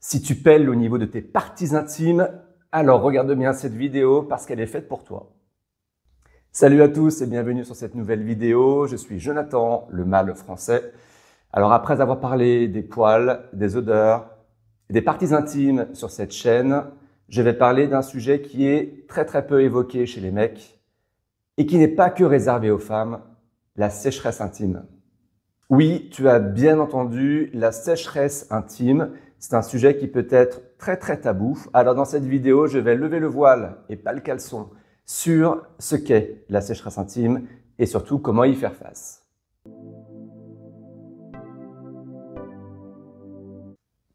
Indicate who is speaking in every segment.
Speaker 1: Si tu pèles au niveau de tes parties intimes, alors regarde bien cette vidéo parce qu'elle est faite pour toi. Salut à tous et bienvenue sur cette nouvelle vidéo. Je suis Jonathan, le mâle français. Alors après avoir parlé des poils, des odeurs, des parties intimes sur cette chaîne, je vais parler d'un sujet qui est très peu évoqué chez les mecs et qui n'est pas que réservé aux femmes, la sécheresse intime. Oui, tu as bien entendu, la sécheresse intime, c'est un sujet qui peut être très tabou. Alors dans cette vidéo, je vais lever le voile et pas le caleçon sur ce qu'est la sécheresse intime et surtout comment y faire face.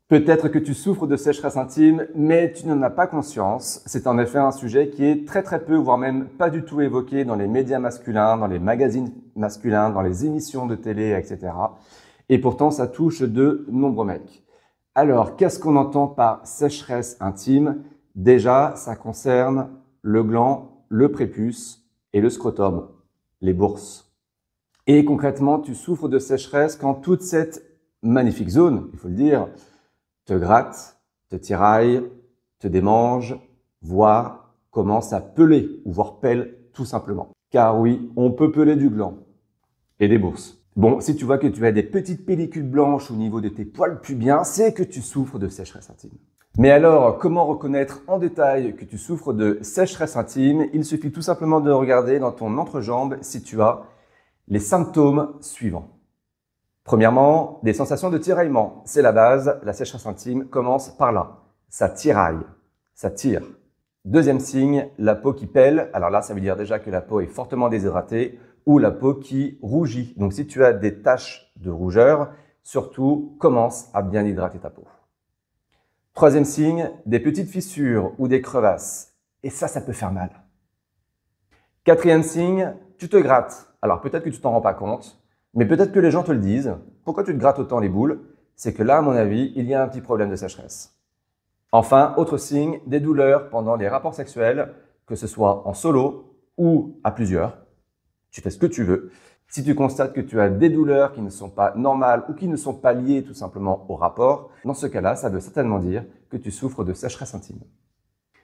Speaker 1: Peut-être que tu souffres de sécheresse intime, mais tu n'en as pas conscience. C'est en effet un sujet qui est très peu, voire même pas du tout évoqué dans les médias masculins, dans les magazines masculins, dans les émissions de télé, etc. Et pourtant, ça touche de nombreux mecs. Alors, qu'est-ce qu'on entend par sécheresse intime? Déjà, ça concerne le gland, le prépuce et le scrotum, les bourses. Et concrètement, tu souffres de sécheresse quand toute cette magnifique zone, il faut le dire, te gratte, te tiraille, te démange, voire commence à peler, ou voire pèle tout simplement. Car oui, on peut peler du gland et des bourses. Bon, si tu vois que tu as des petites pellicules blanches au niveau de tes poils pubiens, c'est que tu souffres de sécheresse intime. Mais alors, comment reconnaître en détail que tu souffres de sécheresse intime? Il suffit tout simplement de regarder dans ton entrejambe si tu as les symptômes suivants. Premièrement, des sensations de tiraillement. C'est la base, la sécheresse intime commence par là. Ça tiraille, ça tire. Deuxième signe, la peau qui pèle. Alors là, ça veut dire déjà que la peau est fortement déshydratée ou la peau qui rougit. Donc si tu as des taches de rougeur, surtout commence à bien hydrater ta peau. Troisième signe, des petites fissures ou des crevasses. Et ça peut faire mal. Quatrième signe, tu te grattes. Alors peut-être que tu t'en rends pas compte, mais peut-être que les gens te le disent. Pourquoi tu te grattes autant les boules? C'est que là, à mon avis, il y a un petit problème de sécheresse. Enfin, autre signe, des douleurs pendant les rapports sexuels, que ce soit en solo ou à plusieurs. Tu fais ce que tu veux. Si tu constates que tu as des douleurs qui ne sont pas normales ou qui ne sont pas liées tout simplement au rapport, dans ce cas-là, ça veut certainement dire que tu souffres de sécheresse intime.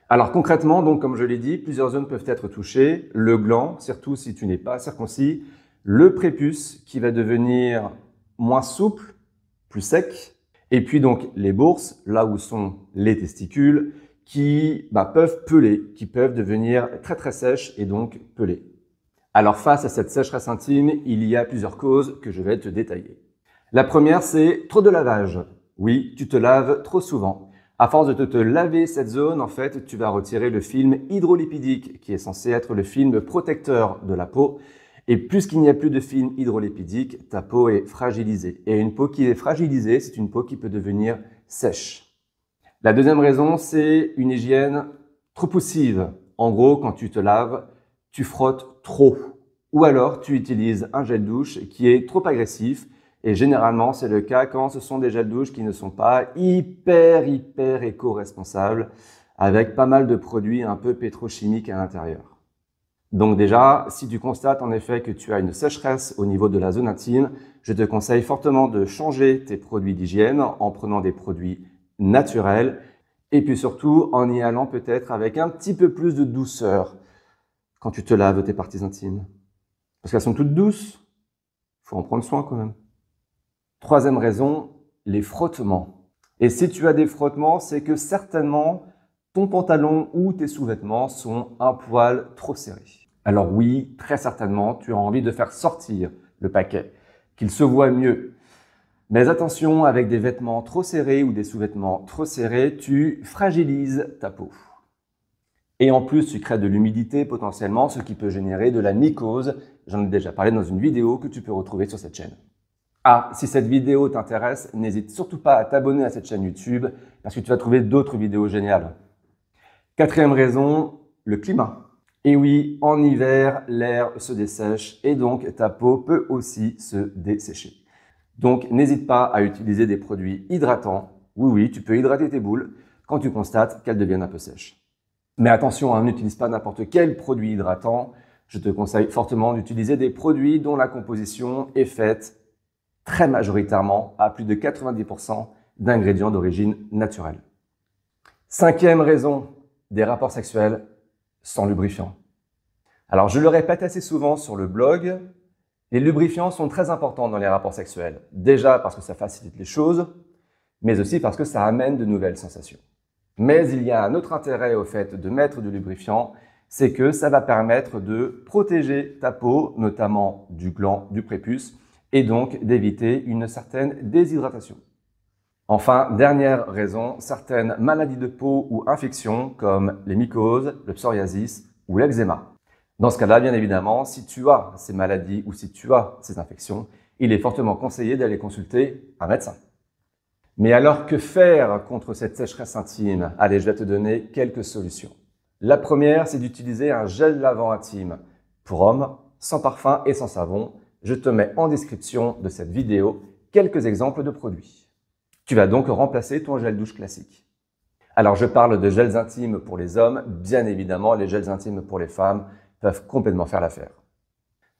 Speaker 1: Alors concrètement, donc comme je l'ai dit, plusieurs zones peuvent être touchées. Le gland, surtout si tu n'es pas circoncis. Le prépuce qui va devenir moins souple, plus sec. Et puis donc les bourses, là où sont les testicules, qui peuvent peler, qui peuvent devenir très sèches et donc peler. Alors face à cette sécheresse intime, il y a plusieurs causes que je vais te détailler. La première, c'est trop de lavage. Oui, tu te laves trop souvent. À force de te laver cette zone, en fait, tu vas retirer le film hydrolipidique qui est censé être le film protecteur de la peau. Et puisqu'il n'y a plus de film hydrolipidique, ta peau est fragilisée. Et une peau qui est fragilisée, c'est une peau qui peut devenir sèche. La deuxième raison, c'est une hygiène trop poussive. En gros, quand tu te laves, tu frottes trop. Ou alors, tu utilises un gel douche qui est trop agressif. Et généralement, c'est le cas quand ce sont des gels douche qui ne sont pas hyper éco-responsables, avec pas mal de produits un peu pétrochimiques à l'intérieur. Donc déjà, si tu constates en effet que tu as une sécheresse au niveau de la zone intime, je te conseille fortement de changer tes produits d'hygiène en prenant des produits naturels et puis surtout en y allant peut-être avec un petit peu plus de douceur quand tu te laves tes parties intimes. Parce qu'elles sont toutes douces, il faut en prendre soin quand même. Troisième raison, les frottements. Et si tu as des frottements, c'est que certainement ton pantalon ou tes sous-vêtements sont un poil trop serrés. Alors oui, très certainement, tu as envie de faire sortir le paquet, qu'il se voit mieux. Mais attention, avec des vêtements trop serrés ou des sous-vêtements trop serrés, tu fragilises ta peau. Et en plus, tu crées de l'humidité potentiellement, ce qui peut générer de la mycose. J'en ai déjà parlé dans une vidéo que tu peux retrouver sur cette chaîne. Ah, si cette vidéo t'intéresse, n'hésite surtout pas à t'abonner à cette chaîne YouTube parce que tu vas trouver d'autres vidéos géniales. Quatrième raison, le climat. Et oui, en hiver, l'air se dessèche et donc ta peau peut aussi se dessécher. Donc, n'hésite pas à utiliser des produits hydratants. Oui, tu peux hydrater tes boules quand tu constates qu'elles deviennent un peu sèches. Mais attention, n'utilise pas n'importe quel produit hydratant. Je te conseille fortement d'utiliser des produits dont la composition est faite très majoritairement, à plus de 90%, d'ingrédients d'origine naturelle. Cinquième raison, des rapports sexuels sans lubrifiant. Alors, je le répète assez souvent sur le blog, les lubrifiants sont très importants dans les rapports sexuels. Déjà parce que ça facilite les choses, mais aussi parce que ça amène de nouvelles sensations. Mais il y a un autre intérêt au fait de mettre du lubrifiant, c'est que ça va permettre de protéger ta peau, notamment du gland du prépuce, et donc d'éviter une certaine déshydratation. Enfin, dernière raison, certaines maladies de peau ou infections comme les mycoses, le psoriasis ou l'eczéma. Dans ce cas-là, bien évidemment, si tu as ces maladies ou si tu as ces infections, il est fortement conseillé d'aller consulter un médecin. Mais alors, que faire contre cette sécheresse intime? Allez, je vais te donner quelques solutions. La première, c'est d'utiliser un gel lavant intime pour hommes, sans parfum et sans savon. Je te mets en description de cette vidéo quelques exemples de produits. Tu vas donc remplacer ton gel douche classique. Alors, je parle de gels intimes pour les hommes. Bien évidemment, les gels intimes pour les femmes peuvent complètement faire l'affaire.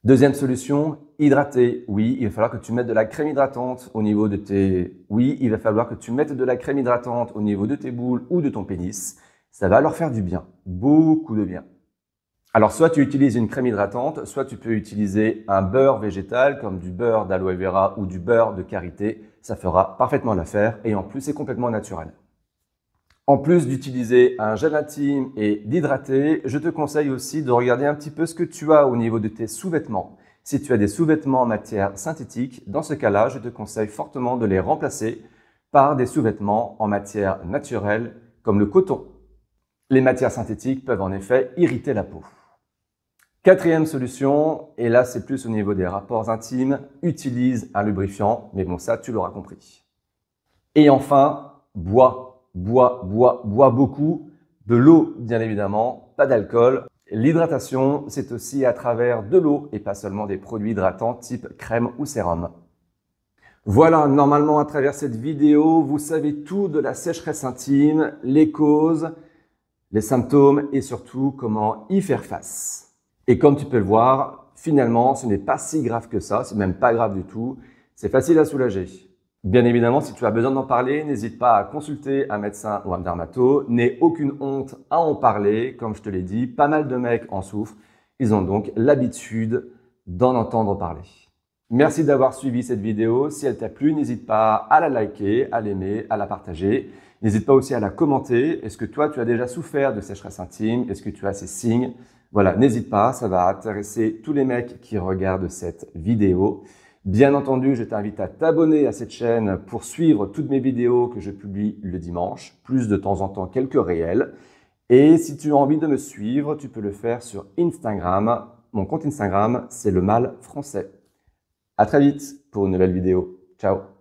Speaker 1: Deuxième solution, hydrater. Oui, il va falloir que tu mettes de la crème hydratante au niveau de tes... Oui, il va falloir que tu mettes de la crème hydratante au niveau de tes boules ou de ton pénis. Ça va leur faire du bien, beaucoup de bien. Alors, soit tu utilises une crème hydratante, soit tu peux utiliser un beurre végétal comme du beurre d'aloe vera ou du beurre de karité. Ça fera parfaitement l'affaire et en plus, c'est complètement naturel. En plus d'utiliser un gel intime et d'hydrater, je te conseille aussi de regarder un petit peu ce que tu as au niveau de tes sous-vêtements. Si tu as des sous-vêtements en matière synthétique, dans ce cas-là, je te conseille fortement de les remplacer par des sous-vêtements en matière naturelle comme le coton. Les matières synthétiques peuvent en effet irriter la peau. Quatrième solution, et là c'est plus au niveau des rapports intimes, utilise un lubrifiant, mais bon ça tu l'auras compris. Et enfin, bois beaucoup, de l'eau bien évidemment, pas d'alcool. L'hydratation, c'est aussi à travers de l'eau et pas seulement des produits hydratants type crème ou sérum. Voilà, normalement à travers cette vidéo, vous savez tout de la sécheresse intime, les causes, les symptômes et surtout comment y faire face. Et comme tu peux le voir, finalement, ce n'est pas si grave que ça, c'est même pas grave du tout, c'est facile à soulager. Bien évidemment, si tu as besoin d'en parler, n'hésite pas à consulter un médecin ou un dermato. N'aie aucune honte à en parler. Comme je te l'ai dit, pas mal de mecs en souffrent. Ils ont donc l'habitude d'en entendre parler. Merci d'avoir suivi cette vidéo. Si elle t'a plu, n'hésite pas à la liker, à l'aimer, à la partager. N'hésite pas aussi à la commenter. Est-ce que toi, tu as déjà souffert de sécheresse intime? Est-ce que tu as ces signes? Voilà, n'hésite pas, ça va intéresser tous les mecs qui regardent cette vidéo. Bien entendu, je t'invite à t'abonner à cette chaîne pour suivre toutes mes vidéos que je publie le dimanche, plus de temps en temps quelques réels. Et si tu as envie de me suivre, tu peux le faire sur Instagram. Mon compte Instagram, c'est Le Mâle Français. À très vite pour une nouvelle vidéo. Ciao!